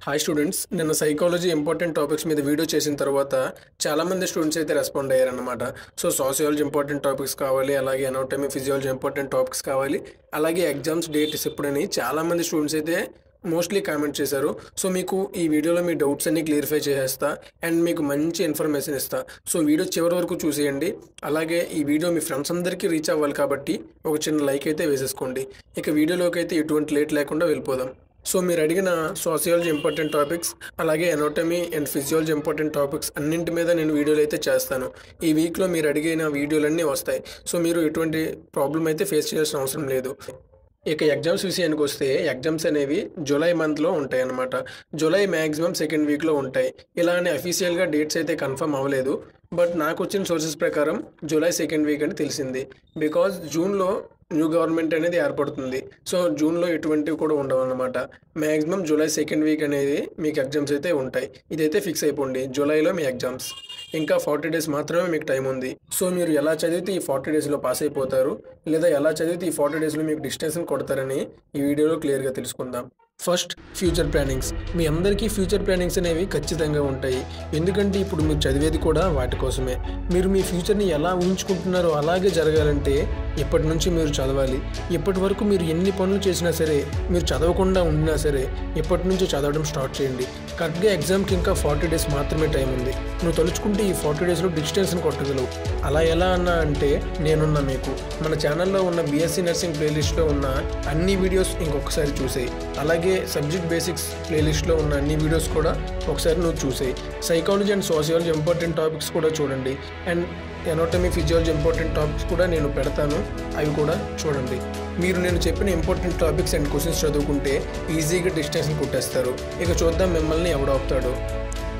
Hi students, నిన్న psychology important topics మీద video చేసిన తర్వాత చాలామంది స్టూడెంట్స్ అయితే రెస్పాండ్ అయ్యారన్నమాట. సో సోషియాలజీ ఇంపార్టెంట్ టాపిక్స్ కావాలి, అలాగే ఎనాటమీ ఫిజియాలజీ ఇంపార్టెంట్ టాపిక్స్ కావాలి, అలాగే ఎగ్జామ్స్ డేట్స్ ఎప్పుడని చాలామంది స్టూడెంట్స్ అయితే మోస్ట్లీ కామెంట్ చేశారు. సో మీకు ఈ వీడియోలో మీ డౌట్స్ అన్ని క్లియరిఫై చేసేస్తా అండ్ మీకు మంచి ఇన్ఫర్మేషన్ ఇస్తా. సో వీడియో చివరి వరకు చూసేయండి. అలాగే ఈ వీడియో మీ ఫ్రెండ్స్ అందరికీ రీచ్ అవ్వాలి కాబట్టి ఒక చిన్న లైక్ అయితే వేసేసుకోండి. ఇక వీడియోలోకి అయితే ఎటువంటి లేట్ లేకుండా వెళ్ళిపోదాం. సో మీరు అడిగిన సోషియాలజీ ఇంపార్టెంట్ టాపిక్స్, అలాగే anatomy and physiology important topics అన్నింటి మీద నేను వీడియోలు అయితే చేస్తాను. ఈ వీక్లో మీరు అడిగిన వీడియోలన్నీ వస్తాయి. సో మీరు ఎటువంటి ప్రాబ్లం అయితే ఫేస్ చేయాల్సిన అవసరం లేదు. ఇక ఎగ్జామ్స్ విషయానికి వస్తే ఎగ్జామ్స్ అనేవి జూలై మంత్లో ఉంటాయి అన్నమాట. జూలై మ్యాక్సిమం సెకండ్ వీక్లో ఉంటాయి. ఇలానే అఫీషియల్గా డేట్స్ అయితే కన్ఫర్మ్ అవ్వలేదు. బట్ నాకు వచ్చిన సోర్సెస్ ప్రకారం జూలై సెకండ్ వీక్ అని తెలిసింది. బికాజ్ జూన్లో న్యూ గవర్నమెంట్ అనేది ఏర్పడుతుంది. సో జూన్లో ఎటువంటివి కూడా ఉండవు అన్నమాట. మ్యాక్సిమం జూలై సెకండ్ వీక్ అనేది మీకు ఎగ్జామ్స్ అయితే ఉంటాయి. ఇదైతే ఫిక్స్ అయిపోండి, జూలైలో మీ ఎగ్జామ్స్. ఇంకా 40 డేస్ మాత్రమే మీకు టైం ఉంది. సో మీరు ఎలా చదివితే ఈ 40 డేస్లో పాస్ అయిపోతారు, లేదా ఎలా చదివితే ఈ 40 డేస్లో మీకు డిస్టెన్స్ని కొడతారని ఈ వీడియోలో క్లియర్గా తెలుసుకుందాం. First, future plannings. మీ అందరికీ ఫ్యూచర్ ప్లానింగ్స్ అనేవి ఖచ్చితంగా ఉంటాయి. ఎందుకంటే ఇప్పుడు మీరు చదివేది కూడా వాటి కోసమే. మీరు మీ ఫ్యూచర్ని ఎలా ఊహించుకుంటున్నారో అలాగే జరగాలంటే ఇప్పటి నుంచి మీరు చదవాలి. ఇప్పటి వరకు మీరు ఎన్ని పనులు చేసినా సరే, మీరు చదవకుండా ఉండినా సరే ఇప్పటి నుంచి చదవడం స్టార్ట్ చేయండి. కరెక్ట్గా ఎగ్జామ్కి ఇంకా 40 డేస్ మాత్రమే టైం ఉంది. నువ్వు తలుచుకుంటే ఈ 40 డేస్లో డిస్టెన్స్ని కొట్టగలవు. అలా ఎలా అన్నా అంటే నేనున్నా మీకు. మన ఛానల్లో ఉన్న బీఎస్సీ నర్సింగ్ ప్లేలిస్ట్లో ఉన్న అన్ని వీడియోస్ ఇంకొకసారి చూసేయి. అలాగే సబ్జెక్ట్ బేసిక్స్ ప్లేలిస్ట్లో ఉన్న అన్ని వీడియోస్ కూడా ఒకసారి నువ్వు చూసేయి. Psychology and sociology important topics కూడా చూడండి. And anatomy physiology important topics కూడా నేను పెడతాను, అవి కూడా చూడండి. మీరు నేను చెప్పిన ఇంపార్టెంట్ టాపిక్స్ అండ్ క్వశ్చన్స్ చదువుకుంటే ఈజీగా డిస్టెన్స్ని కొట్టేస్తారు. ఇక చూద్దాం మిమ్మల్ని ఎవడాపుతాడు.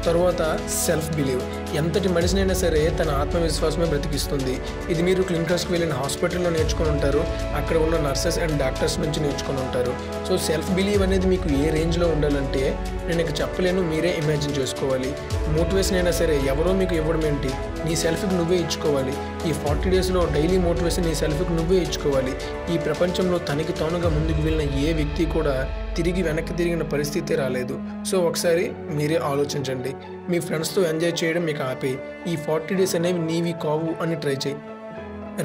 తర్వాత సెల్ఫ్ బిలీవ్. ఎంతటి మనిషినైనా సరే తన ఆత్మవిశ్వాసమే బ్రతికిస్తుంది. ఇది మీరు క్లినికల్స్కి వెళ్ళిన హాస్పిటల్లో నేర్చుకుని ఉంటారు, అక్కడ ఉన్న నర్సెస్ అండ్ డాక్టర్స్ నుంచి నేర్చుకుని ఉంటారు. సో సెల్ఫ్ బిలీవ్ అనేది మీకు ఏ రేంజ్లో ఉండాలంటే నేను ఇక చెప్పలేను, మీరే ఇమాజిన్ చేసుకోవాలి. మోటివేషన్ అయినా సరే ఎవరో మీకు ఇవ్వడం ఏంటి, నీ సెల్ఫ్కి నువ్వే ఇచ్చుకోవాలి. ఈ 40 డేస్లో డైలీ మోటివేషన్ నీ సెల్ఫ్కి నువ్వే ఇచ్చుకోవాలి. ఈ ప్రపంచంలో తనకి తానుగా ముందుకు వెళ్ళిన ఏ వ్యక్తి కూడా తిరిగి వెనక్కి తిరిగిన పరిస్థితి రాలేదు. సో ఒకసారి మీరే ఆలోచించండి. మీ ఫ్రెండ్స్తో ఎంజాయ్ చేయడం మీకు ఆపే. ఈ 40 డేస్ అనేవి నీవి కావు అని ట్రై చేయి.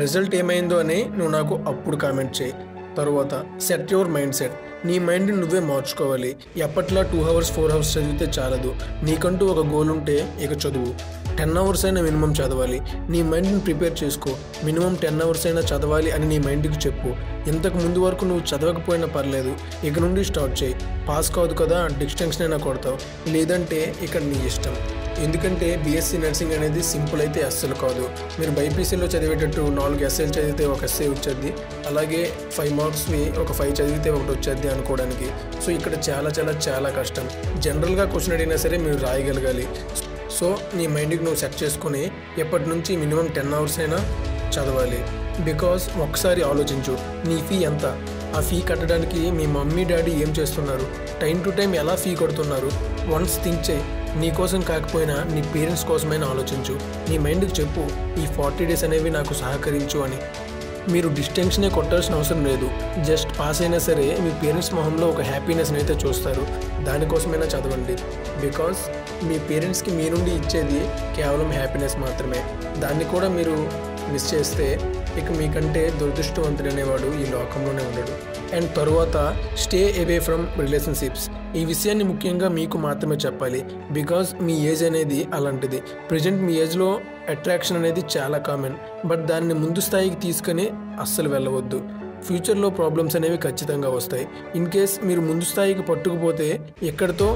రిజల్ట్ ఏమైందో అని నువ్వు నాకు అప్పుడు కామెంట్ చేయి. తర్వాత సెట్ యువర్ మైండ్ సెట్. నీ మైండ్ని నువ్వే మార్చుకోవాలి. ఎప్పట్లా 2 hours 4 hours చదివితే చాలదు. నీకంటూ ఒక గోల్ ఉంటే ఇక చదువు. 10 hours అయినా మినిమం చదవాలి. నీ మైండ్ని ప్రిపేర్ చేసుకో. మినిమం 10 hours అయినా చదవాలి అని నీ మైండ్కి చెప్పు. ఇంతకు ముందు వరకు నువ్వు చదవకపోయినా పర్లేదు, ఇక నుండి స్టార్ట్ చేయి. పాస్ కాదు కదా, డిస్టెన్షన్ అయినా కొడతావు, లేదంటే ఇక్కడ నీ ఇష్టం. ఎందుకంటే బీఎస్సీ నర్సింగ్ అనేది సింపుల్ అయితే అస్సలు కాదు. మీరు బైపీసీలో చదివేటట్టు 4 ఎస్ఏలు చదివితే ఒక ఎస్ఏ వచ్చేది, అలాగే 5 మార్క్స్వి ఒక 5 చదివితే ఒకటి వచ్చేది అనుకోవడానికి. సో ఇక్కడ చాలా చాలా చాలా కష్టం. జనరల్గా క్వశ్చన్ అడిగినా సరే మీరు రాయగలగాలి. సో నీ మైండ్కి నువ్వు సెట్ చేసుకుని ఎప్పటి నుంచి మినిమం 10 hours అయినా చదవాలి. బికాజ్ ఒకసారి ఆలోచించు, నీ ఫీ ఎంత, ఆ ఫీ కట్టడానికి మీ మమ్మీ డాడీ ఏం చేస్తున్నారు, టైం టు టైం ఎలా ఫీ కడుతున్నారు. వన్స్ థింక్ చేయి. నీ కోసం కాకపోయినా నీ పేరెంట్స్ కోసమైనా ఆలోచించు. నీ మైండ్కి చెప్పు, ఈ 40 డేస్ అనేవి నాకు సహకరించు అని. మీరు డిస్టెన్షనే కొట్టాల్సిన అవసరం లేదు. జస్ట్ పాస్ అయినా సరే మీ పేరెంట్స్ మొహంలో ఒక హ్యాపీనెస్ని అయితే చూస్తారు. దానికోసమైనా చదవండి. బికాజ్ మీ పేరెంట్స్కి మీ నుండి ఇచ్చేది కేవలం హ్యాపీనెస్ మాత్రమే. దాన్ని కూడా మీరు మిస్ చేస్తే ఇక మీకంటే దురదృష్టవంతుడు అనేవాడు ఈ లోకంలోనే ఉండడు. అండ్ తరువాత స్టే అవే ఫ్రమ్ రిలేషన్షిప్స్. ఈ విషయాన్ని ముఖ్యంగా మీకు మాత్రమే చెప్పాలి. బికాజ్ మీ ఏజ్ అనేది అలాంటిది. ప్రజెంట్ మీ ఏజ్లో అట్రాక్షన్ అనేది చాలా కామన్. బట్ దాన్ని ముందు స్థాయికి తీసుకొని అస్సలు వెళ్ళవద్దు. ఫ్యూచర్లో ప్రాబ్లమ్స్ అనేవి ఖచ్చితంగా వస్తాయి. ఇన్ కేస్ మీరు ముందు స్థాయికి పట్టుకుపోతే ఎక్కడితో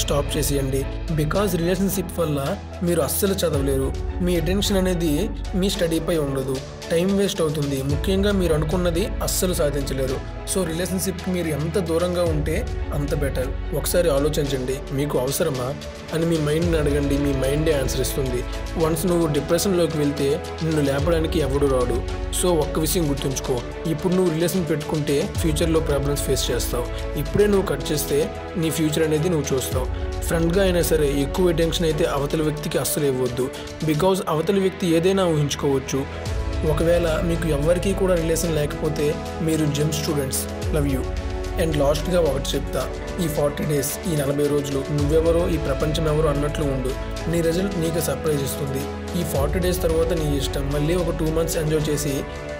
స్టాప్ చేసేయండి. బికాజ్ రిలేషన్షిప్ వల్ల మీరు అస్సలు చదవలేరు. మీ అటెన్షన్ అనేది మీ స్టడీపై ఉండదు, టైం వేస్ట్ అవుతుంది. ముఖ్యంగా మీరు అనుకున్నది అస్సలు సాధించలేరు. సో రిలేషన్షిప్కి మీరు ఎంత దూరంగా ఉంటే అంత బెటర్. ఒకసారి ఆలోచించండి, మీకు అవసరమా అని మీ మైండ్ని అడగండి. మీ మైండే ఆన్సర్ ఇస్తుంది. వన్స్ నువ్వు డిప్రెషన్లోకి వెళ్తే నిన్ను లేపడానికి ఎవడు రాడు. సో ఒక్క విషయం గుర్తుంచుకో, ఇప్పుడు నువ్వు రిలేషన్ పెట్టుకుంటే ఫ్యూచర్లో ప్రాబ్లమ్స్ ఫేస్ చేస్తావు. ఇప్పుడే నువ్వు కట్ చేస్తే నీ ఫ్యూచర్ అనేది నువ్వు చూస్తావు. ఫ్రెండ్గా అయినా సరే ఎక్కువ అటెన్షన్ అయితే అవతల వ్యక్తికి అస్సలు ఇవ్వద్దు. బికాజ్ అవతల వ్యక్తి ఏదైనా ఊహించుకోవచ్చు. ఒకవేళ మీకు ఎవ్వరికీ కూడా రిలేషన్ లేకపోతే మీరు gem students. Love you. And లాస్ట్గా ఒకటి చెప్తా, ఈ 40 డేస్, ఈ 40 రోజులు నువ్వెవరో ఈ ప్రపంచం ఎవరో అన్నట్లు ఉండు. నీ రిజల్ట్ నీకు సర్ప్రైజ్ ఇస్తుంది. ఈ 40 డేస్ తర్వాత నీ ఇష్టం. మళ్ళీ ఒక 2 months ఎంజాయ్ చేసి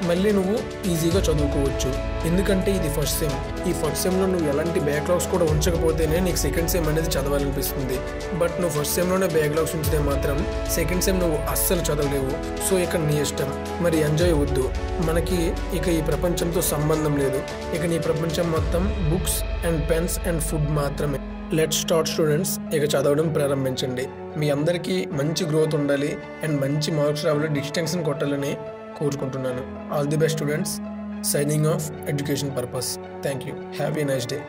మళ్ళీ నువ్వు ఈజీగా చదువుకోవచ్చు. ఎందుకంటే ఇది ఫస్ట్ సెమ్. ఈ ఫస్ట్ సెమ్లో నువ్వు ఎలాంటి బ్యాక్లాగ్స్ కూడా ఉంచకపోతేనే నీకు సెకండ్ సెమ్ అనేది చదవాలనిపిస్తుంది. బట్ నువ్వు ఫస్ట్ సెమ్లోనే బ్యాక్లాగ్స్ ఉంచితే మాత్రం సెకండ్ సెమ్ నువ్వు అస్సలు చదవలేవు. సో ఇక నీ ఇష్టం. మరి ఎంజాయ్ వద్దు. మనకి ఇక ఈ ప్రపంచంతో సంబంధం లేదు. ఇక నీ ప్రపంచం మొత్తం books and pens and food మాత్రమే. Let's start students. ఇక చదవడం ప్రారంభించండి. మీ అందరికీ మంచి గ్రోత్ ఉండాలి అండ్ మంచి మార్క్స్ రావాలి, డిస్టింక్షన్ కొట్టాలని కోరుకుంటున్నాను. All the best students. Signing off, education purpose. Thank you. Have a nice day.